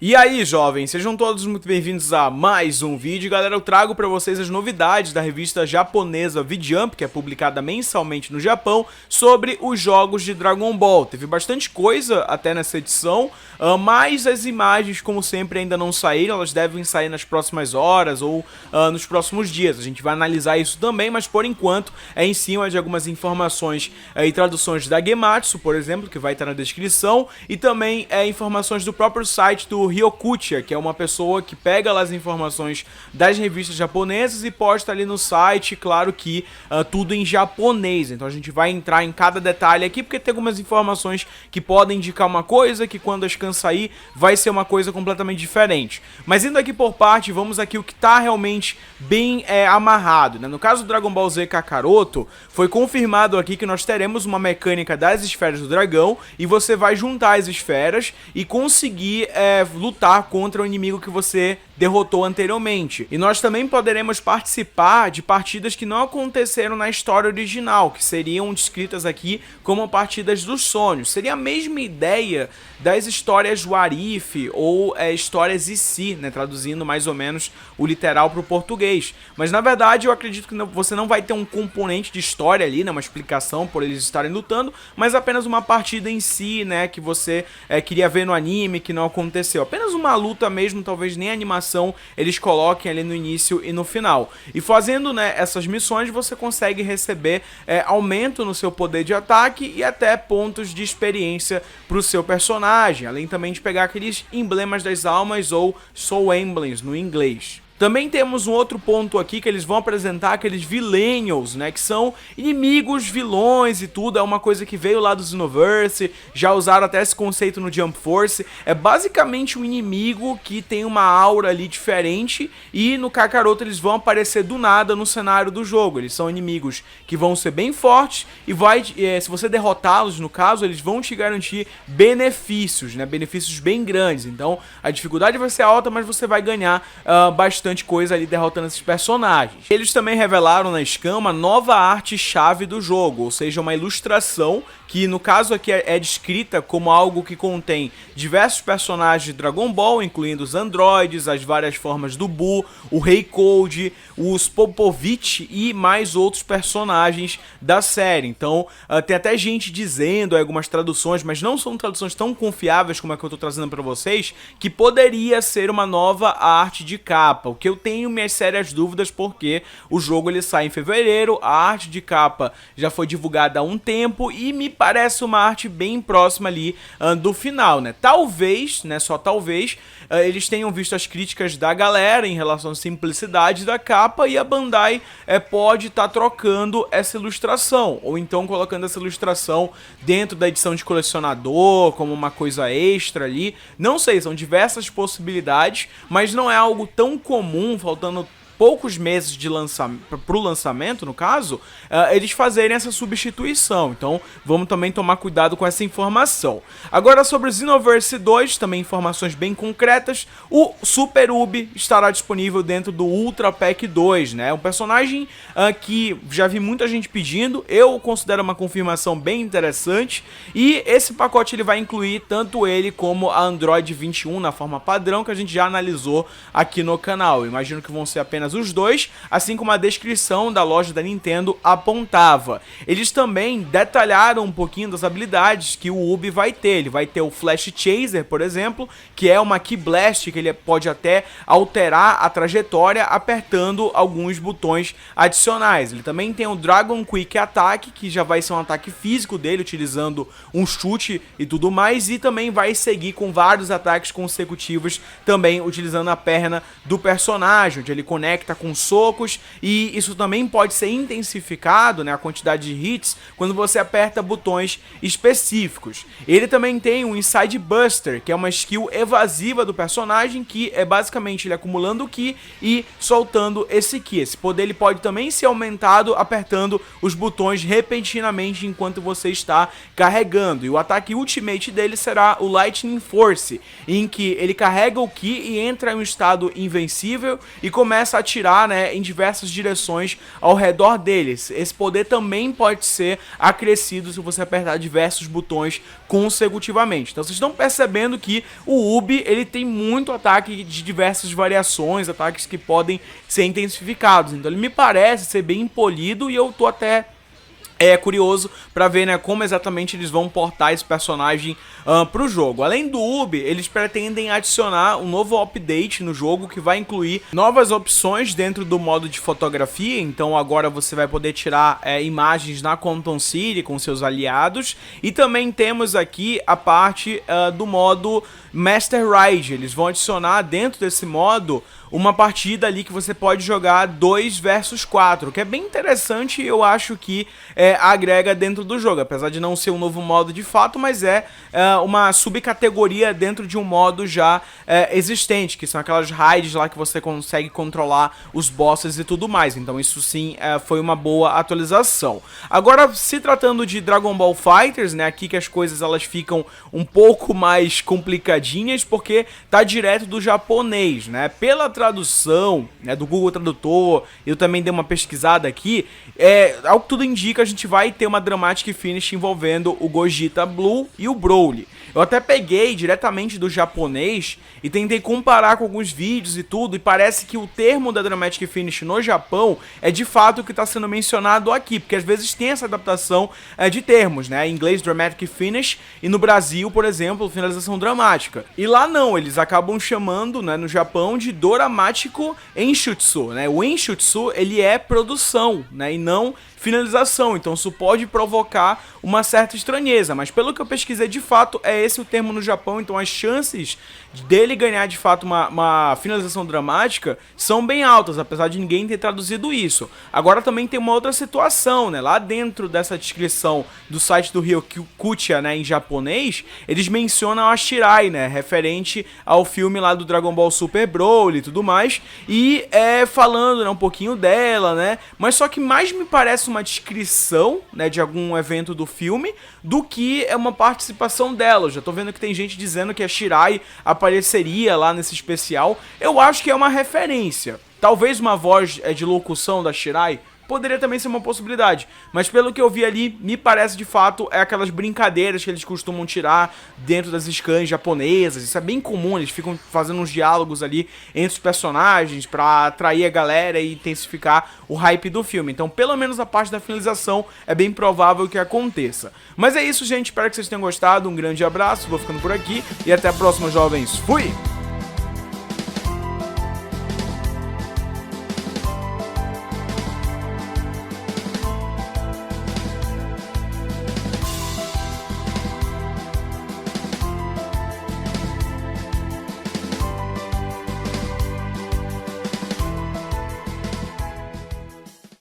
E aí, jovens, sejam todos muito bem-vindos a mais um vídeo. Galera, eu trago para vocês as novidades da revista japonesa V-Jump, que é publicada mensalmente no Japão, sobre os jogos de Dragon Ball. Teve bastante coisa até nessa edição, mas as imagens, como sempre, ainda não saíram. Elas devem sair nas próximas horas ou nos próximos dias. A gente vai analisar isso também, mas por enquanto é em cima de algumas informações e traduções da Gematsu, por exemplo, que vai estar na descrição, e também informações do próprio site do Ryokucha, que é uma pessoa que pega lá as informações das revistas japonesas e posta ali no site, claro que tudo em japonês. Então a gente vai entrar em cada detalhe aqui, porque tem algumas informações que podem indicar uma coisa, que quando a scan sair vai ser uma coisa completamente diferente. Mas indo aqui por parte, vamos aqui o que está realmente bem amarrado, né? No caso do Dragon Ball Z Kakaroto, foi confirmado aqui que nós teremos uma mecânica das esferas do dragão, e você vai juntar as esferas e conseguir lutar contra o inimigo que você derrotou anteriormente. E nós também poderemos participar de partidas que não aconteceram na história original, que seriam descritas aqui como partidas dos sonhos. Seria a mesma ideia das histórias What If, ou histórias e si, né, traduzindo mais ou menos o literal para o português. Mas na verdade eu acredito que você não vai ter um componente de história ali, né, uma explicação por eles estarem lutando, mas apenas uma partida em si, né, que você queria ver no anime, que não aconteceu. Apenas uma luta mesmo, talvez nem animação eles coloquem ali no início e no final. E fazendo, né, essas missões, você consegue receber aumento no seu poder de ataque e até pontos de experiência para o seu personagem, além também de pegar aqueles emblemas das almas, ou Soul Emblems no inglês. Também temos um outro ponto aqui, que eles vão apresentar aqueles Villains, né, que são inimigos, vilões e tudo. É uma coisa que veio lá do Xenoverse, já usaram até esse conceito no Jump Force. É basicamente um inimigo que tem uma aura ali diferente, e no Kakaroto eles vão aparecer do nada no cenário do jogo. Eles são inimigos que vão ser bem fortes, e se você derrotá-los, no caso, eles vão te garantir benefícios, né, benefícios bem grandes. Então a dificuldade vai ser alta, mas você vai ganhar bastante coisa ali derrotando esses personagens. Eles também revelaram na scan uma nova arte-chave do jogo, ou seja, uma ilustração que no caso aqui é descrita como algo que contém diversos personagens de Dragon Ball, incluindo os androides, as várias formas do Buu, o Rei Cold, os Popovich e mais outros personagens da série. Então tem até gente dizendo, algumas traduções, mas não são traduções tão confiáveis como a que eu estou trazendo para vocês, que poderia ser uma nova arte de capa, o que eu tenho minhas sérias dúvidas, porque o jogo ele sai em fevereiro, a arte de capa já foi divulgada há um tempo e me parece uma arte bem próxima ali do final, né? Talvez, né, só talvez, eles tenham visto as críticas da galera em relação à simplicidade da capa, e a Bandai pode estar trocando essa ilustração, ou então colocando essa ilustração dentro da edição de colecionador, como uma coisa extra ali. Não sei, são diversas possibilidades, mas não é algo tão comum, faltando poucos meses para o lançamento, no caso, eles fazerem essa substituição. Então vamos também tomar cuidado com essa informação. Agora sobre o Xenoverse 2, também informações bem concretas. O Super Ubi estará disponível dentro do Ultra Pack 2, né? Um personagem que já vi muita gente pedindo, eu considero uma confirmação bem interessante, e esse pacote ele vai incluir tanto ele como a Android 21 na forma padrão, que a gente já analisou aqui no canal. Eu imagino que vão ser apenas os dois, assim como a descrição da loja da Nintendo apontava. Eles também detalharam um pouquinho das habilidades que o Ubi vai ter. Ele vai ter o Flash Chaser, por exemplo, que é uma Ki Blast, que ele pode até alterar a trajetória apertando alguns botões adicionais. Ele também tem o Dragon Quick Attack, que já vai ser um ataque físico dele, utilizando um chute e tudo mais, e também vai seguir com vários ataques consecutivos, também utilizando a perna do personagem, onde ele conecta com socos, e isso também pode ser intensificado, né, a quantidade de hits, quando você aperta botões específicos. Ele também tem um Inside Buster, que é uma skill evasiva do personagem, que é basicamente ele acumulando Ki e soltando esse Ki. Esse poder ele pode também ser aumentado apertando os botões repentinamente enquanto você está carregando, e o ataque ultimate dele será o Lightning Force, em que ele carrega o Ki e entra em um estado invencível e começa a atirar, né, em diversas direções ao redor deles. Esse poder também pode ser acrescido se você apertar diversos botões consecutivamente. Então vocês estão percebendo que o Ubi, ele tem muito ataque de diversas variações, ataques que podem ser intensificados. Então ele me parece ser bem polido e eu tô até curioso pra ver, né, como exatamente eles vão portar esse personagem pro jogo. Além do Ubi, eles pretendem adicionar um novo update no jogo que vai incluir novas opções dentro do modo de fotografia. Então agora você vai poder tirar imagens na Compton City com seus aliados. E também temos aqui a parte do modo Master Ride. Eles vão adicionar dentro desse modo uma partida ali que você pode jogar 2 versus 4, que é bem interessante e eu acho que agrega dentro do jogo, apesar de não ser um novo modo de fato, mas é uma subcategoria dentro de um modo já existente, que são aquelas raids lá que você consegue controlar os bosses e tudo mais. Então isso sim foi uma boa atualização. Agora, se tratando de Dragon Ball FighterZ, né, aqui que as coisas elas ficam um pouco mais complicadinhas, porque tá direto do japonês, né? Pela tradução, né, do Google Tradutor, eu também dei uma pesquisada aqui, ao que tudo indica, a gente vai ter uma Dramatic Finish envolvendo o Gogeta Blue e o Broly. Eu até peguei diretamente do japonês e tentei comparar com alguns vídeos e tudo, e parece que o termo da Dramatic Finish no Japão é de fato o que está sendo mencionado aqui, porque às vezes tem essa adaptação de termos, né? Em inglês, Dramatic Finish, e no Brasil, por exemplo, finalização dramática. E lá não, eles acabam chamando, né, no Japão, de Doramático Enshutsu, né? O Enshutsu, ele é produção, né, e não finalização, então isso pode provocar uma certa estranheza, mas pelo que eu pesquisei, de fato, é esse o termo no Japão, então as chances dele ganhar de fato uma finalização dramática são bem altas, apesar de ninguém ter traduzido isso. Agora também tem uma outra situação, né, lá dentro dessa descrição do site do Ryokutia, né, em japonês, eles mencionam a Shirai, né, referente ao filme lá do Dragon Ball Super Broly e tudo mais, e falando, né, um pouquinho dela, né, mas só que mais me parece uma descrição, né, de algum evento do filme, do que uma participação dela. Eu já tô vendo que tem gente dizendo que a Shirai apareceria lá nesse especial. Eu acho que é uma referência. Talvez uma voz de locução da Shirai poderia também ser uma possibilidade, mas pelo que eu vi ali, me parece de fato aquelas brincadeiras que eles costumam tirar dentro das scans japonesas. Isso é bem comum, eles ficam fazendo uns diálogos ali entre os personagens pra atrair a galera e intensificar o hype do filme. Então, pelo menos a parte da finalização é bem provável que aconteça. Mas é isso, gente, espero que vocês tenham gostado, um grande abraço, vou ficando por aqui e até a próxima, jovens. Fui!